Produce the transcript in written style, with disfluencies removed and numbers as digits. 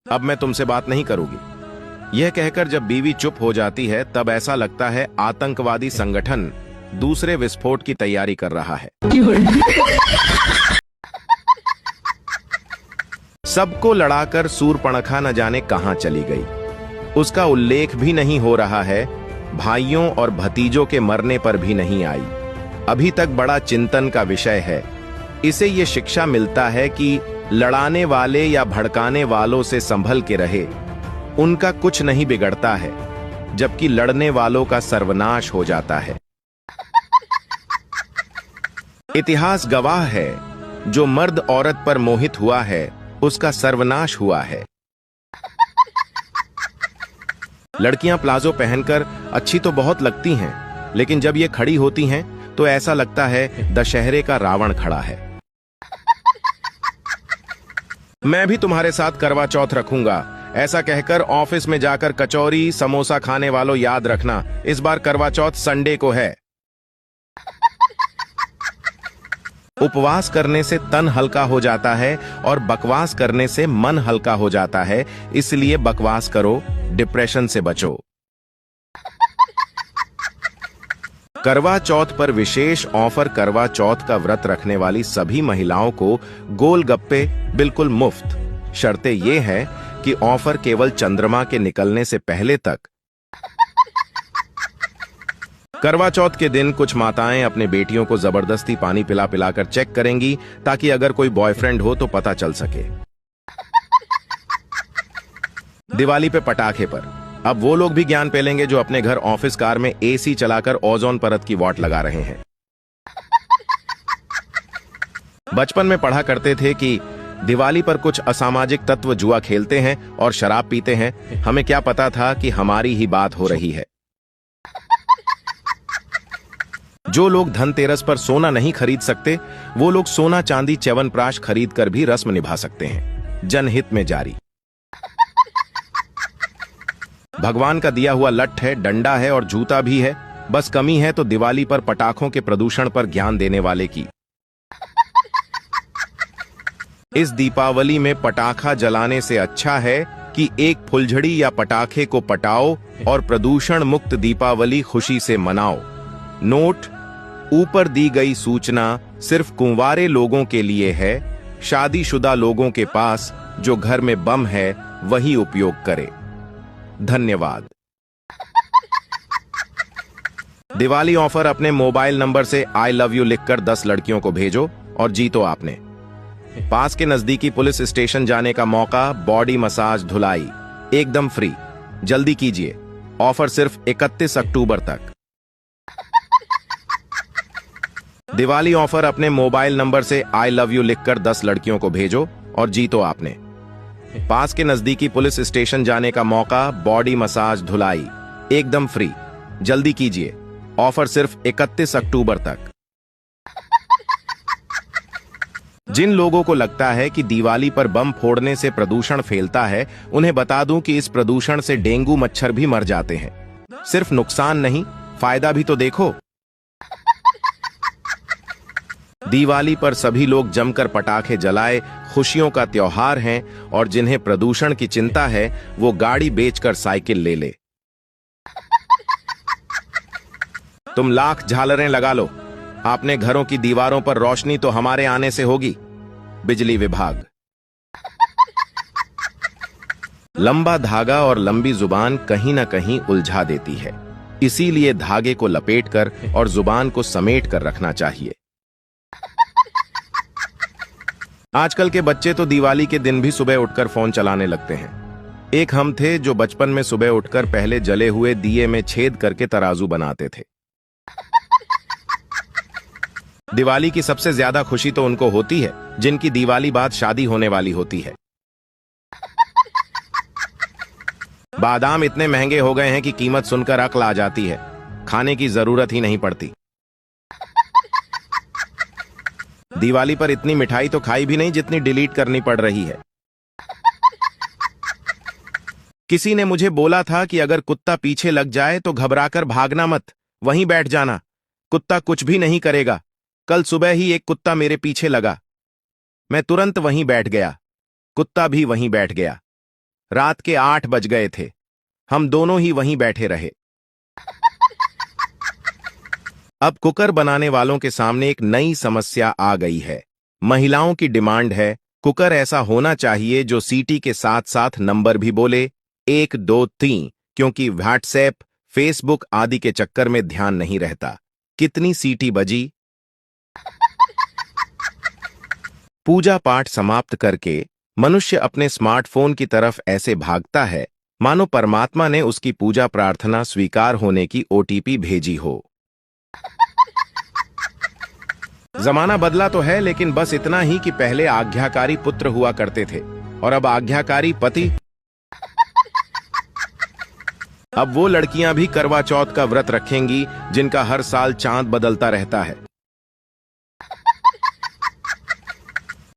अब मैं तुमसे बात नहीं करूंगी। यह कहकर जब बीवी चुप हो जाती है तब ऐसा लगता है आतंकवादी संगठन दूसरे विस्फोट की तैयारी कर रहा है। सबको लड़ाकर सूर्पणखा न जाने कहां चली गई। उसका उल्लेख भी नहीं हो रहा है। भाइयों और भतीजों के मरने पर भी नहीं आई। अभी तक बड़ा चिंतन का विषय है। इसे ये शिक्षा मिलता है कि लड़ाने वाले या भड़काने वालों से संभल के रहे, उनका कुछ नहीं बिगड़ता है, जबकि लड़ने वालों का सर्वनाश हो जाता है। इतिहास गवाह है, जो मर्द औरत पर मोहित हुआ है उसका सर्वनाश हुआ है। लड़कियां प्लाजो पहनकर अच्छी तो बहुत लगती हैं, लेकिन जब ये खड़ी होती हैं तो ऐसा लगता है दशहरे का रावण खड़ा है। मैं भी तुम्हारे साथ करवा चौथ रखूंगा, ऐसा कहकर ऑफिस में जाकर कचौरी समोसा खाने वालों याद रखना, इस बार करवा चौथ संडे को है। उपवास करने से तन हल्का हो जाता है और बकवास करने से मन हल्का हो जाता है, इसलिए बकवास करो, डिप्रेशन से बचो। करवा चौथ पर विशेष ऑफर। करवा चौथ का व्रत रखने वाली सभी महिलाओं को गोलगप्पे बिल्कुल मुफ्त। शर्तें ये है कि ऑफर केवल चंद्रमा के निकलने से पहले तक। करवा चौथ के दिन कुछ माताएं अपने बेटियों को जबरदस्ती पानी पिला पिलाकर चेक करेंगी, ताकि अगर कोई बॉयफ्रेंड हो तो पता चल सके। दिवाली पे पटाखे पर अब वो लोग भी ज्ञान पेलेंगे जो अपने घर ऑफिस कार में एसी चलाकर ओजोन परत की वॉट लगा रहे हैं। बचपन में पढ़ा करते थे कि दिवाली पर कुछ असामाजिक तत्व जुआ खेलते हैं और शराब पीते हैं। हमें क्या पता था कि हमारी ही बात हो रही है। जो लोग धनतेरस पर सोना नहीं खरीद सकते, वो लोग सोना चांदी च्यवनप्राश खरीद कर भी रस्म निभा सकते हैं। जनहित में जारी। भगवान का दिया हुआ लठ है, डंडा है और जूता भी है, बस कमी है तो दिवाली पर पटाखों के प्रदूषण पर ज्ञान देने वाले की। इस दीपावली में पटाखा जलाने से अच्छा है कि एक फुलझड़ी या पटाखे को पटाओ और प्रदूषण मुक्त दीपावली खुशी से मनाओ। नोट: ऊपर दी गई सूचना सिर्फ कुंवारे लोगों के लिए है। शादीशुदा लोगों के पास जो घर में बम है वही उपयोग करे। धन्यवाद। दिवाली ऑफर: अपने मोबाइल नंबर से आई लव यू लिखकर 10 लड़कियों को भेजो और जीतो आपने पास के नजदीकी पुलिस स्टेशन जाने का मौका। बॉडी मसाज धुलाई एकदम फ्री, जल्दी कीजिए। ऑफर सिर्फ 31 अक्टूबर तक। दिवाली ऑफर: अपने मोबाइल नंबर से आई लव यू लिखकर 10 लड़कियों को भेजो और जीतो आपने पास के नजदीकी पुलिस स्टेशन जाने का मौका। बॉडी मसाज धुलाई एकदम फ्री, जल्दी कीजिए। ऑफर सिर्फ 31 अक्टूबर तक। जिन लोगों को लगता है कि दिवाली पर बम फोड़ने से प्रदूषण फैलता है, उन्हें बता दूं कि इस प्रदूषण से डेंगू मच्छर भी मर जाते हैं। सिर्फ नुकसान नहीं, फायदा भी तो देखो। दिवाली पर सभी लोग जमकर पटाखे जलाए, खुशियों का त्योहार है, और जिन्हें प्रदूषण की चिंता है वो गाड़ी बेचकर साइकिल ले ले। तुम लाख झालरें लगा लो, आपने घरों की दीवारों पर रोशनी तो हमारे आने से होगी। बिजली विभाग। लंबा धागा और लंबी जुबान कहीं ना कहीं उलझा देती है, इसीलिए धागे को लपेटकर और जुबान को समेट कर रखना चाहिए। आजकल के बच्चे तो दिवाली के दिन भी सुबह उठकर फोन चलाने लगते हैं। एक हम थे जो बचपन में सुबह उठकर पहले जले हुए दिए में छेद करके तराजू बनाते थे। दिवाली की सबसे ज्यादा खुशी तो उनको होती है जिनकी दिवाली बाद शादी होने वाली होती है। बादाम इतने महंगे हो गए हैं कि कीमत सुनकर अक्ल आ जाती है, खाने की जरूरत ही नहीं पड़ती। दिवाली पर इतनी मिठाई तो खाई भी नहीं जितनी डिलीट करनी पड़ रही है। किसी ने मुझे बोला था कि अगर कुत्ता पीछे लग जाए तो घबराकर भागना मत, वहीं बैठ जाना, कुत्ता कुछ भी नहीं करेगा। कल सुबह ही एक कुत्ता मेरे पीछे लगा, मैं तुरंत वहीं बैठ गया, कुत्ता भी वहीं बैठ गया। रात के 8 बज गए थे। हम दोनों ही वहीं बैठे रहे। अब कुकर बनाने वालों के सामने एक नई समस्या आ गई है। महिलाओं की डिमांड है कुकर ऐसा होना चाहिए जो सीटी के साथ साथ नंबर भी बोले 1 2 3, क्योंकि व्हाट्सएप, फेसबुक आदि के चक्कर में ध्यान नहीं रहता कितनी सीटी बजी। पूजा पाठ समाप्त करके मनुष्य अपने स्मार्टफोन की तरफ ऐसे भागता है मानो परमात्मा ने उसकी पूजा प्रार्थना स्वीकार होने की ओटीपी भेजी हो। जमाना बदला तो है, लेकिन बस इतना ही कि पहले आज्ञाकारी पुत्र हुआ करते थे और अब आज्ञाकारी पति। अब वो लड़कियां भी करवा चौथ का व्रत रखेंगी जिनका हर साल चांद बदलता रहता है।